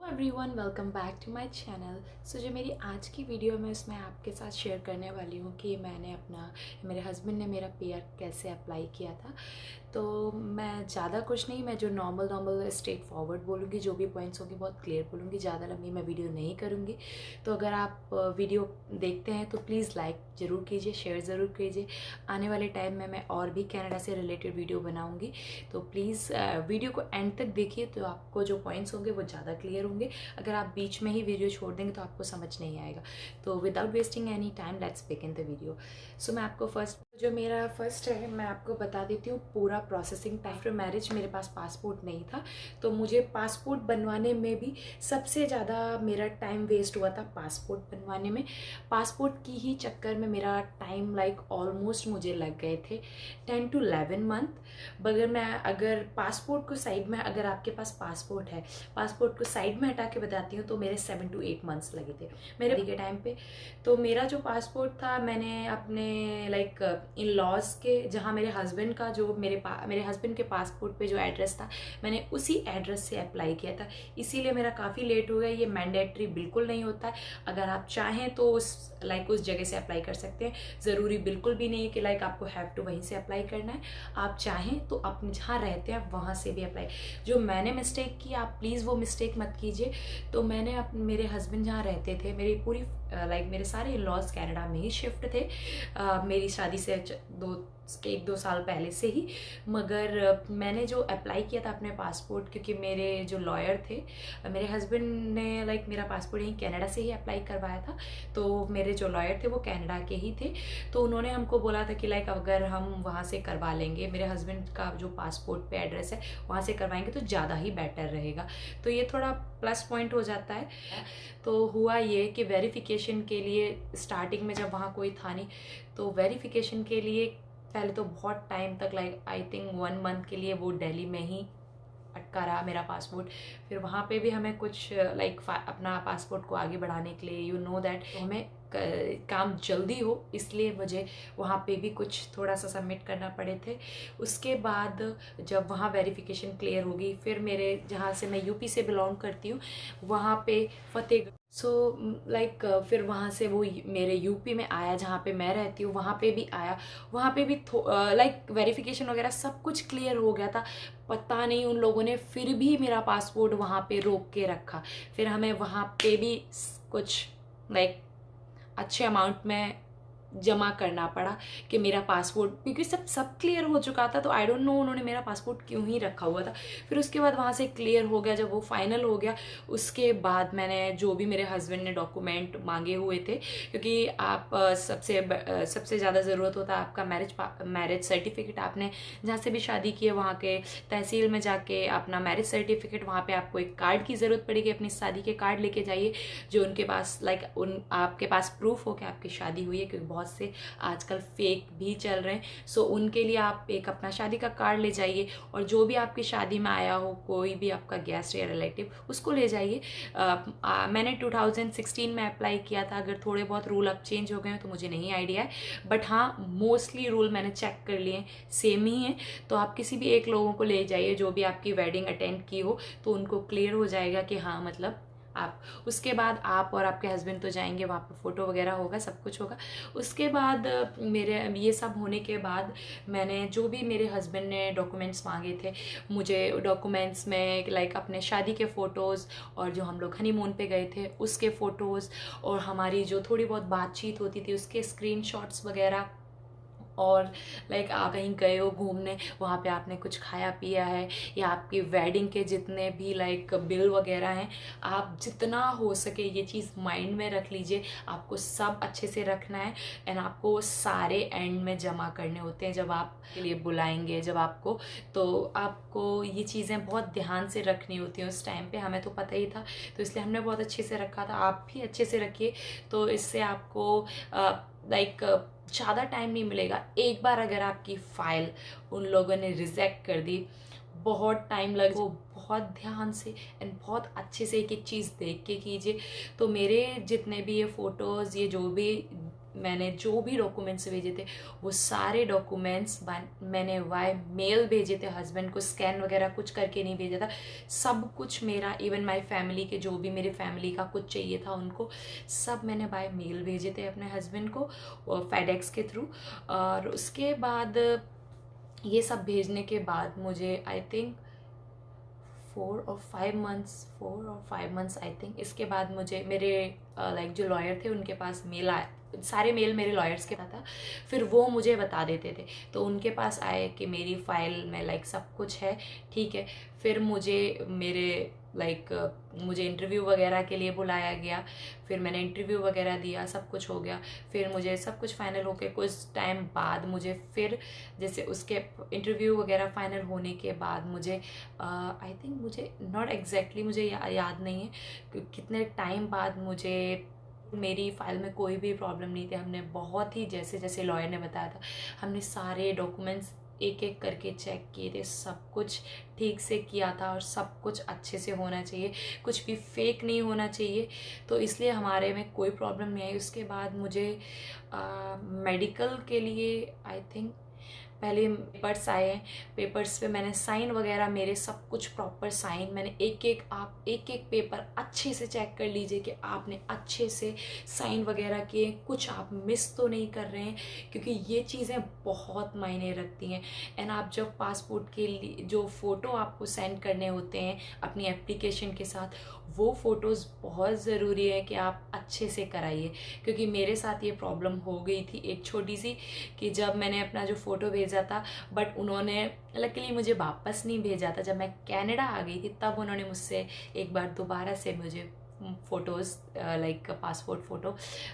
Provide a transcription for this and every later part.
Everyone, welcome back to my channel. So जो मेरी आज की वीडियो में उसमें आपके साथ शेयर करने वाली हूँ कि मैंने मेरे हस्बैंड ने मेरा पेयर कैसे अप्लाई किया था। तो मैं ज़्यादा कुछ नहीं, मैं जो नॉर्मल स्ट्रेट फॉरवर्ड बोलूँगी, जो भी पॉइंट्स होंगे बहुत क्लियर बोलूँगी, ज़्यादा लंबी मैं वीडियो नहीं करूँगी। तो अगर आप वीडियो देखते हैं तो प्लीज़ लाइक ज़रूर कीजिए, शेयर ज़रूर कीजिए। आने वाले टाइम में मैं और भी कनाडा से रिलेटेड वीडियो बनाऊँगी, तो प्लीज़ वीडियो को एंड तक देखिए, तो आपको जो पॉइंट्स होंगे वो ज़्यादा क्लियर होंगे। अगर आप बीच में ही वीडियो छोड़ देंगे तो आपको समझ नहीं आएगा। तो without wasting any time let's begin the video. So मैं आपको जो मेरा फर्स्ट है, मैं आपको बता देती हूँ पूरा प्रोसेसिंग टाइम। आफ्टर मैरिज मेरे पास पासपोर्ट नहीं था, तो मुझे पासपोर्ट बनवाने में भी सबसे ज़्यादा मेरा टाइम वेस्ट हुआ था पासपोर्ट बनवाने में। पासपोर्ट की ही चक्कर में मेरा टाइम ऑलमोस्ट मुझे लग गए थे 10 to 11 मंथ। अगर पासपोर्ट को साइड में, अगर आपके पास पासपोर्ट है, पासपोर्ट को साइड में हटा के बताती हूँ तो मेरे 7 to 8 मंथ्स लगे थे मेरे के टाइम पे। तो मेरा जो पासपोर्ट था, मैंने अपने इन लॉज के, जहाँ मेरे हस्बैंड का जो मेरे हस्बैंड के पासपोर्ट पे जो एड्रेस था, मैंने उसी एड्रेस से अप्लाई किया था। इसीलिए मेरा काफ़ी लेट हो गया। ये मैंडेटरी बिल्कुल नहीं होता है। अगर आप चाहें तो उस जगह से अप्लाई कर सकते हैं। ज़रूरी बिल्कुल भी नहीं है कि आपको हैव टू वहीं से अप्लाई करना है। आप चाहें तो अपने जहाँ रहते हैं वहाँ से भी अप्लाई। जो मैंने मिस्टेक की, आप प्लीज़ वो मिस्टेक मत कीजिए। तो मैंने मेरे हस्बैंड जहाँ रहते थे, मेरी पूरी मेरे सारे इन लॉज कनाडा में ही शिफ्ट थे। मेरी शादी से 1-2 साल पहले से ही। मगर मैंने जो अप्लाई किया था अपने पासपोर्ट, क्योंकि मेरे जो लॉयर थे, मेरे हस्बैंड ने मेरा पासपोर्ट यहीं कनाडा से ही अप्लाई करवाया था। तो मेरे जो लॉयर थे वो कनाडा के ही थे। तो उन्होंने हमको बोला था कि अगर हम वहाँ से करवा लेंगे, मेरे हस्बैंड का जो पासपोर्ट पे एड्रेस है वहाँ से करवाएंगे तो ज़्यादा ही बेटर रहेगा। तो ये थोड़ा प्लस पॉइंट हो जाता है। तो हुआ ये कि वेरिफिकेशन के लिए स्टार्टिंग में जब वहाँ कोई था नहीं, तो वेरिफिकेशन के लिए पहले तो बहुत टाइम तक आई थिंक 1 मंथ के लिए वो दिल्ली में ही अटका रहा मेरा पासपोर्ट। फिर वहाँ पे भी हमें कुछ अपना पासपोर्ट को आगे बढ़ाने के लिए, दैट, तो हमें काम जल्दी हो, इसलिए मुझे वहाँ पे भी कुछ थोड़ा सा सबमिट करना पड़े थे। उसके बाद जब वहाँ वेरिफिकेशन क्लियर होगी, फिर मेरे जहाँ से मैं यूपी से बिलोंग करती हूँ वहाँ पे फतेहगढ़, फिर वहाँ से वो मेरे यूपी में आया, जहाँ पे मैं रहती हूँ वहाँ पे भी आया। वहाँ पे भी वेरिफिकेशन वगैरह सब कुछ क्लियर हो गया था। पता नहीं उन लोगों ने फिर भी मेरा पासपोर्ट वहाँ पे रोक के रखा। फिर हमें वहाँ पे भी कुछ अच्छे अमाउंट में जमा करना पड़ा कि मेरा पासपोर्ट, क्योंकि सब क्लियर हो चुका था। तो आई डोंट नो उन्होंने मेरा पासपोर्ट क्यों ही रखा हुआ था। फिर उसके बाद वहाँ से क्लियर हो गया, जब वो फाइनल हो गया उसके बाद मैंने जो भी मेरे हस्बैंड ने डॉक्यूमेंट मांगे हुए थे, क्योंकि आप सबसे ज़्यादा ज़रूरत होता है आपका मैरिज सर्टिफिकेट। आपने जहाँ से भी शादी की है वहाँ के तहसील में जाके अपना मैरिज सर्टिफिकेट, वहाँ पर आपको एक कार्ड की ज़रूरत पड़ेगी, अपनी शादी के कार्ड लेके जाइए, जो उनके पास आपके पास प्रूफ हो कि आपकी शादी हुई है, क्योंकि बहुत से आजकल फेक भी चल रहे हैं। सो उनके लिए आप एक अपना शादी का कार्ड ले जाइए, और जो भी आपकी शादी में आया हो, कोई भी आपका गेस्ट या रिलेटिव, उसको ले जाइए। मैंने 2016 में अप्लाई किया था। अगर थोड़े बहुत रूल अब चेंज हो गए हैं तो मुझे नहीं आइडिया है, बट हाँ मोस्टली रूल मैंने चेक कर लिए सेम ही है। तो आप किसी भी एक लोगों को ले जाइए जो भी आपकी वेडिंग अटेंड की हो, तो उनको क्लियर हो जाएगा कि हाँ आप। उसके बाद आप और आपके हस्बैंड तो जाएंगे, वहाँ पे फ़ोटो वगैरह होगा, सब कुछ होगा। उसके बाद मेरे ये सब होने के बाद मैंने जो भी मेरे हस्बैंड ने डॉक्यूमेंट्स मांगे थे, मुझे डॉक्यूमेंट्स में अपने शादी के फ़ोटोज़, और जो हम लोग हनीमून पे गए थे उसके फ़ोटोज़, और हमारी जो थोड़ी बहुत बातचीत होती थी उसके स्क्रीनशॉट्स वगैरह, और आप कहीं गए हो घूमने, वहाँ पे आपने कुछ खाया पिया है, या आपकी वेडिंग के जितने भी बिल वगैरह हैं, आप जितना हो सके ये चीज़ माइंड में रख लीजिए। आपको सब अच्छे से रखना है, एंड आपको सारे एंड में जमा करने होते हैं जब आप के लिए बुलाएंगे जब आपको। तो आपको ये चीज़ें बहुत ध्यान से रखनी होती हैं। उस टाइम पे हमें तो पता ही था, तो इसलिए हमने बहुत अच्छे से रखा था। आप भी अच्छे से रखिए, तो इससे आपको ज़्यादा टाइम नहीं मिलेगा। एक बार अगर आपकी फ़ाइल उन लोगों ने रिजेक्ट कर दी, बहुत टाइम लग, वो बहुत ध्यान से एंड बहुत अच्छे से एक एक चीज़ देख के कीजिए। तो मेरे जितने भी ये फ़ोटोज़, ये जो भी मैंने जो भी डॉक्यूमेंट्स भेजे थे वो सारे डॉक्यूमेंट्स मैंने वाई मेल भेजे थे हस्बैंड को, स्कैन वगैरह कुछ करके नहीं भेजा था। सब कुछ मेरा, इवन माई फैमिली के जो भी मेरे फैमिली का कुछ चाहिए था उनको, सब मैंने बाय मेल भेजे थे अपने हस्बैंड को फेडेक्स के थ्रू। और उसके बाद ये सब भेजने के बाद मुझे आई थिंक 4 और 5 मंथ्स आई थिंक, इसके बाद मुझे मेरे लाइक जो लॉयर थे उनके पास मेल आया, सारे मेल मेरे लॉयर्स के पास था, फिर वो मुझे बता देते थे। तो उनके पास आए कि मेरी फ़ाइल में लाइक सब कुछ है, ठीक है। फिर मुझे मेरे मुझे इंटरव्यू वगैरह के लिए बुलाया गया, फिर मैंने इंटरव्यू वगैरह दिया, सब कुछ हो गया। फिर मुझे सब कुछ फाइनल होके कुछ टाइम बाद मुझे फिर जैसे उसके इंटरव्यू वगैरह फाइनल होने के बाद मुझे आई थिंक, मुझे नॉट एग्जैक्टली मुझे याद नहीं है कितने टाइम बाद मुझे, मेरी फ़ाइल में कोई भी प्रॉब्लम नहीं थी। हमने बहुत ही जैसे जैसे लॉयर ने बताया था, हमने सारे डॉक्यूमेंट्स एक एक करके चेक किए थे, सब कुछ ठीक से किया था और सब कुछ अच्छे से होना चाहिए, कुछ भी फेक नहीं होना चाहिए। तो इसलिए हमारे में कोई प्रॉब्लम नहीं आई। उसके बाद मुझे मेडिकल के लिए आई थिंक पहले पेपर्स आए हैं, पेपर्स पे मैंने साइन वगैरह, मेरे सब कुछ प्रॉपर साइन, मैंने आप एक एक पेपर अच्छे से चेक कर लीजिए कि आपने अच्छे से साइन वगैरह किए, कुछ आप मिस तो नहीं कर रहे हैं, क्योंकि ये चीज़ें बहुत मायने रखती हैं। एंड आप जब पासपोर्ट के लिए जो फ़ोटो आपको सेंड करने होते हैं अपनी एप्लीकेशन के साथ, वो फ़ोटोज़ बहुत ज़रूरी है कि आप अच्छे से कराइए। क्योंकि मेरे साथ ये प्रॉब्लम हो गई थी एक छोटी सी, कि जब मैंने अपना जो फ़ोटो भेजा था, बट उन्होंने लकीली मुझे वापस नहीं भेजा था। जब मैं कनाडा आ गई थी तब उन्होंने मुझसे एक बार दोबारा से मुझे फ़ोटोज़ लाइक पासपोर्ट फ़ोटो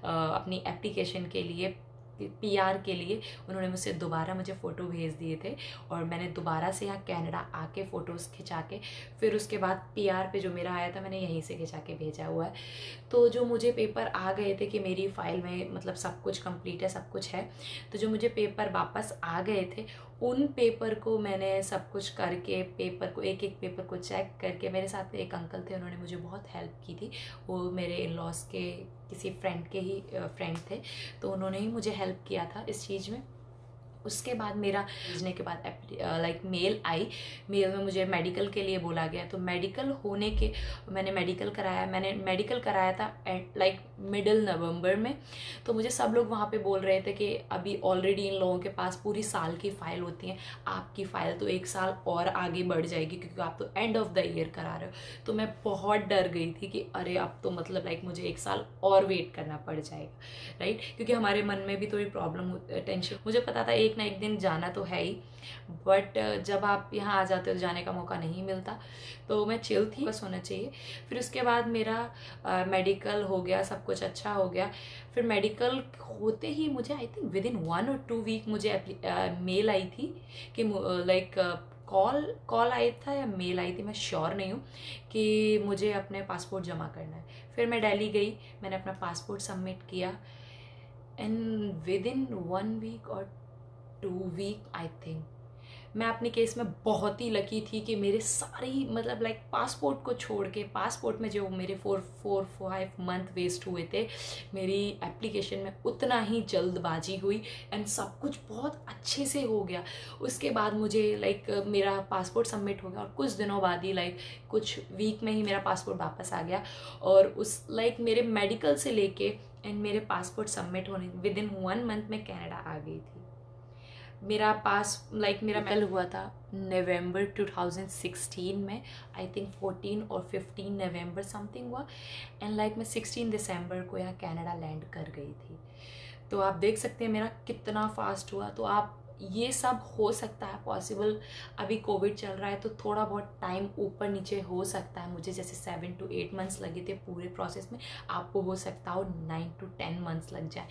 अपनी एप्लीकेशन के लिए, पीआर के लिए उन्होंने मुझसे दोबारा मुझे फ़ोटो भेज दिए थे। और मैंने दोबारा से यहाँ कनाडा आके फ़ोटोज़ खिंचा के, फिर उसके बाद पीआर पे जो मेरा आया था मैंने यहीं से खिंचा के भेजा हुआ है। तो जो मुझे पेपर आ गए थे कि मेरी फ़ाइल में मतलब सब कुछ कंप्लीट है, सब कुछ है, तो जो मुझे पेपर वापस आ गए थे, उन पेपर को मैंने सब कुछ करके, पेपर को एक एक पेपर को चेक करके, मेरे साथ में एक अंकल थे, उन्होंने मुझे बहुत हेल्प की थी। वो मेरे इन लॉज के किसी फ्रेंड के ही फ्रेंड थे, तो उन्होंने ही मुझे हेल्प किया था इस चीज़ में। उसके बाद मेरा भेजने के बाद लाइक मेल आई, मेल में मुझे मेडिकल के लिए बोला गया। तो मेडिकल होने के, मैंने मेडिकल कराया था लाइक मिडिल नवंबर में। तो मुझे सब लोग वहाँ पे बोल रहे थे कि अभी ऑलरेडी इन लोगों के पास पूरी साल की फ़ाइल होती है, आपकी फ़ाइल तो 1 साल और आगे बढ़ जाएगी, क्योंकि आप तो एंड ऑफ द ईयर करा रहे हो। तो मैं बहुत डर गई थी कि अरे अब तो मतलब लाइक मुझे 1 साल और वेट करना पड़ जाएगा, राइट। क्योंकि हमारे मन में भी थोड़ी प्रॉब्लम, टेंशन, मुझे पता था एक ना एक दिन जाना तो है ही, बट जब आप यहाँ आ जाते हो तो जाने का मौका नहीं मिलता। तो मैं चिल थी, बस होना चाहिए। फिर उसके बाद मेरा मेडिकल हो गया, सब कुछ अच्छा हो गया। फिर मेडिकल होते ही मुझे आई थिंक विद इन 1 और 2 वीक मुझे मेल आई थी कि लाइक कॉल आई था या मेल आई थी, मैं श्योर नहीं हूँ, कि मुझे अपने पासपोर्ट जमा करना है। फिर मैं दिल्ली गई, मैंने अपना पासपोर्ट सबमिट किया, एंड विद इन 1 वीक और 2 वीक आई थिंक, मैं अपने केस में बहुत ही लकी थी कि मेरे सारे मतलब लाइक पासपोर्ट को छोड़ के, पासपोर्ट में जो मेरे 4-5 मंथ वेस्ट हुए थे, मेरी एप्लीकेशन में उतना ही जल्दबाजी हुई एंड सब कुछ बहुत अच्छे से हो गया। उसके बाद मुझे लाइक मेरा पासपोर्ट सबमिट हो गया और कुछ दिनों बाद ही लाइक कुछ वीक में ही मेरा पासपोर्ट वापस आ गया। और उस लाइक मेरे मेडिकल से लेके एंड मेरे पासपोर्ट सबमिट होने विद इन 1 मंथ में कनाडा आ गई थी। मेरा मेरा मेडिकल हुआ था नवंबर 2016 में, आई थिंक 14 और 15 नवंबर समथिंग हुआ, एंड लाइक मैं 16 दिसंबर को यहाँ कनाडा लैंड कर गई थी। तो आप देख सकते हैं मेरा कितना फास्ट हुआ। तो आप ये सब हो सकता है पॉसिबल, अभी कोविड चल रहा है तो थोड़ा बहुत टाइम ऊपर नीचे हो सकता है। मुझे जैसे 7 to 8 मंथ्स लगे थे पूरे प्रोसेस में, आपको हो सकता हो 9 to 10 मंथ्स लग जाए।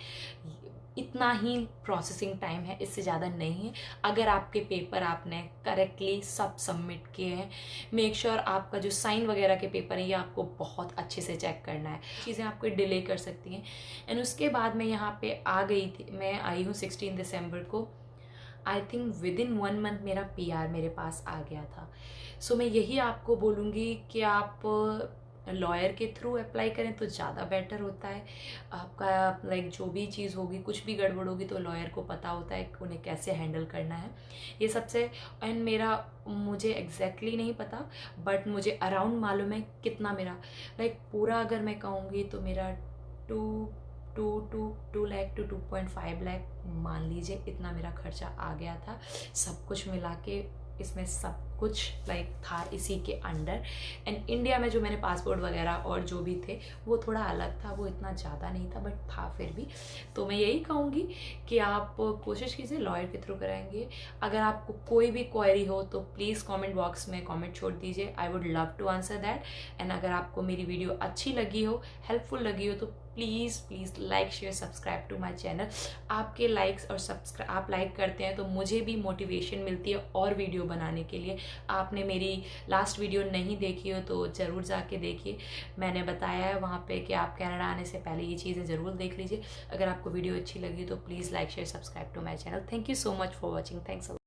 इतना ही प्रोसेसिंग टाइम है, इससे ज़्यादा नहीं है। अगर आपके पेपर आपने करेक्टली सब सबमिट किए हैं, मेक श्योर आपका जो साइन वगैरह के पेपर हैं ये आपको बहुत अच्छे से चेक करना है, चीज़ें आपको डिले कर सकती हैं। एंड उसके बाद मैं यहाँ पे आ गई थी, मैं आई हूँ 16 दिसंबर को, I think with in 1 month मेरा पीआर मेरे पास आ गया था। सो मैं यही आपको बोलूँगी कि आप लॉयर के थ्रू अप्लाई करें तो ज़्यादा बेटर होता है। आपका लाइक जो भी चीज़ होगी, कुछ भी गड़बड़ होगी तो लॉयर को पता होता है कि उन्हें कैसे हैंडल करना है। ये सबसे एंड मुझे एग्जैक्टली नहीं पता, बट मुझे अराउंड मालूम है कितना मेरा लाइक पूरा अगर मैं कहूँगी तो मेरा 2 लाख टू 2.5 लाख मान लीजिए, इतना मेरा खर्चा आ गया था। सब कुछ मिला के इसमें सब कुछ लाइक था इसी के अंडर। एंड इंडिया में जो मैंने पासपोर्ट वगैरह और जो भी थे वो थोड़ा अलग था, वो इतना ज़्यादा नहीं था, बट था फिर भी। तो मैं यही कहूँगी कि आप कोशिश कीजिए लॉयर के थ्रू कराएंगे। अगर आपको कोई भी क्वेरी हो तो प्लीज़ कमेंट बॉक्स में कमेंट छोड़ दीजिए, I would love to answer that. And अगर आपको मेरी वीडियो अच्छी लगी हो, हेल्पफुल लगी हो, तो please like share subscribe to my channel. आपके लाइक्स और सब्सक्राइब, आप लाइक करते हैं तो मुझे भी मोटिवेशन मिलती है और वीडियो बनाने के लिए। आपने मेरी लास्ट वीडियो नहीं देखी हो तो ज़रूर जाके देखिए, मैंने बताया है वहाँ पे कि आप कनाडा आने से पहले ये चीज़ें ज़रूर देख लीजिए। अगर आपको वीडियो अच्छी लगी तो please like share subscribe to my channel. Thank you so much for watching. Thanks a lot.